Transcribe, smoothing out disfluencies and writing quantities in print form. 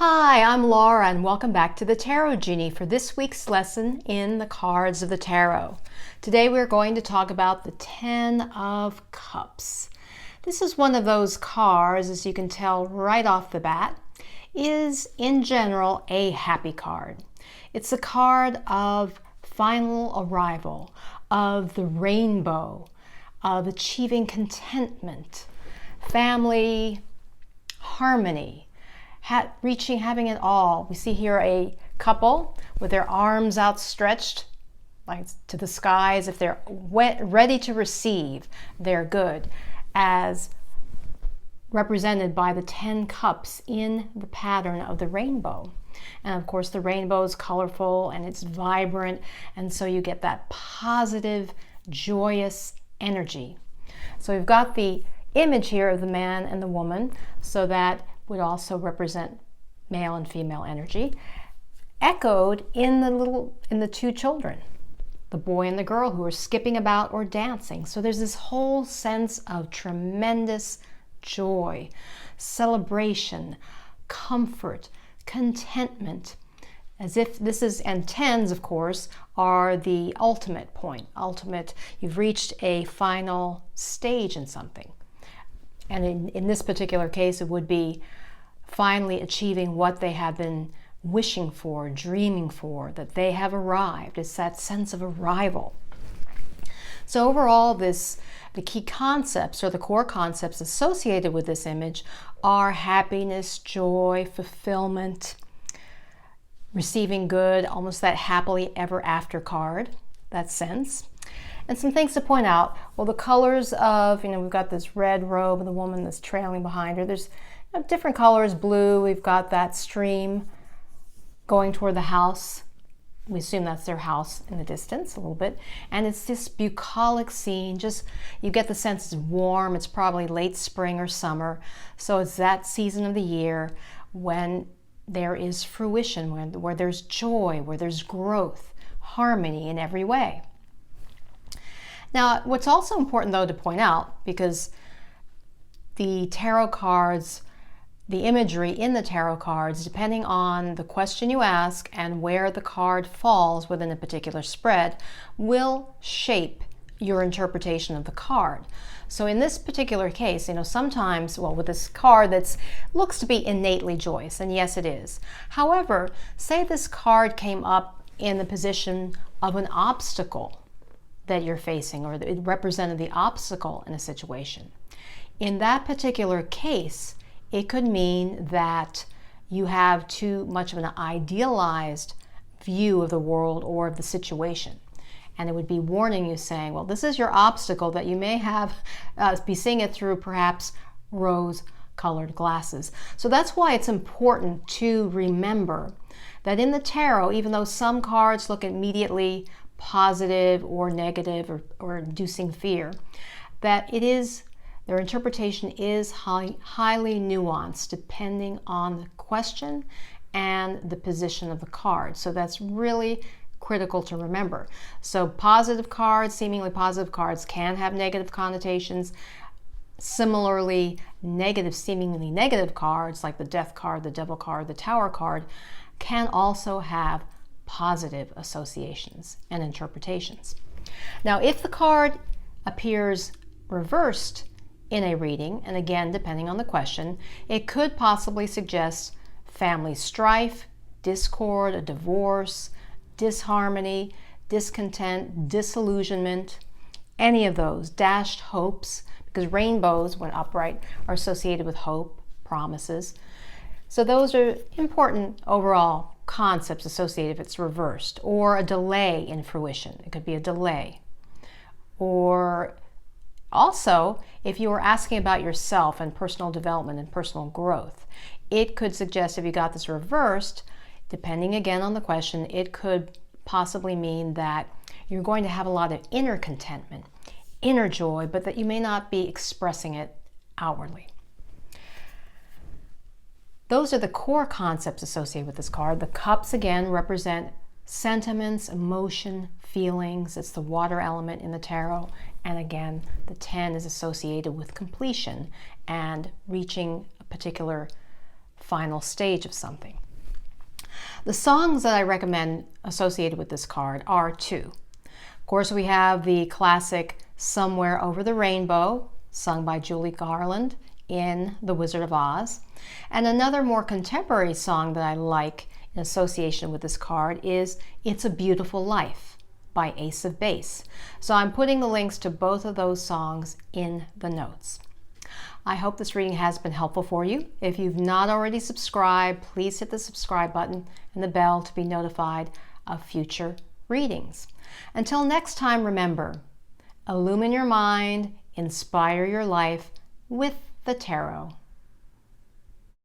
Hi, I'm Laura and welcome back to the Tarot Genie for this week's lesson in the cards of the Tarot. Today we're going to talk about the Ten of Cups. This is one of those cards, as you can tell right off the bat, is in general a happy card. It's a card of final arrival, of the rainbow, of achieving contentment, family, harmony, having it all. We see here a couple with their arms outstretched like to the skies. If they're ready to receive, they're good, as represented by the 10 cups in the pattern of the rainbow. And of course the rainbow is colorful and it's vibrant, and so you get that positive, joyous energy. So we've got the image here of the man and the woman, so that would also represent male and female energy, echoed in the two children, the boy and the girl, who are skipping about or dancing. So there's this whole sense of tremendous joy, celebration, comfort, contentment, as if this is, and tens of course are the ultimate point, you've reached a final stage in something. And in this particular case, it would be finally achieving what they have been wishing for, dreaming for, that they have arrived. It's that sense of arrival. So overall, the key concepts, or the core concepts associated with this image, are happiness, joy, fulfillment, receiving good, almost that happily ever after card, that sense. And some things to point out. Well, the colors of, we've got this red robe and the woman that's trailing behind her. There's different colors. Blue, we've got that stream going toward the house. We assume that's their house in the distance a little bit. And it's this bucolic scene. Just, you get the sense it's warm. It's probably late spring or summer. So it's that season of the year when there is fruition, where there's joy, where there's growth, harmony in every way. Now, what's also important, though, to point out, because the tarot cards, the imagery in the tarot cards, depending on the question you ask and where the card falls within a particular spread, will shape your interpretation of the card. So in this particular case, sometimes, with this card that looks to be innately joyous, and yes, it is. However, say this card came up in the position of an obstacle that you're facing, or it represented the obstacle in a situation. In that particular case, it could mean that you have too much of an idealized view of the world or of the situation. And it would be warning you, saying, well, this is your obstacle, that you may have be seeing it through perhaps rose-colored glasses. So that's why it's important to remember that in the tarot, even though some cards look immediately positive or negative or inducing fear, that their interpretation is highly nuanced depending on the question and the position of the card. So that's really critical to remember. So positive cards, seemingly positive cards, can have negative connotations. Similarly, seemingly negative cards like the Death card, the Devil card, the Tower card, can also have positive associations and interpretations. Now, if the card appears reversed in a reading, and again, depending on the question, it could possibly suggest family strife, discord, a divorce, disharmony, discontent, disillusionment, any of those, dashed hopes, because rainbows, when upright, are associated with hope, promises. So those are important overall concepts associated if it's reversed, or a delay in fruition. It could be a delay. Or also, if you were asking about yourself and personal development and personal growth, it could suggest, if you got this reversed, depending again on the question, it could possibly mean that you're going to have a lot of inner contentment, inner joy, but that you may not be expressing it outwardly. Those are the core concepts associated with this card. The cups, again, represent sentiments, emotion, feelings. It's the water element in the tarot. And again, the 10 is associated with completion and reaching a particular final stage of something. The songs that I recommend associated with this card are two. Of course, we have the classic Somewhere Over the Rainbow, sung by Julie Garland in The Wizard of Oz. And another more contemporary song that I like in association with this card is It's a Beautiful Life by Ace of Base. So I'm putting the links to both of those songs in the notes. I hope this reading has been helpful for you. If you've not already subscribed, please hit the subscribe button and the bell to be notified of future readings. Until next time, remember, illumine your mind, inspire your life with the tarot.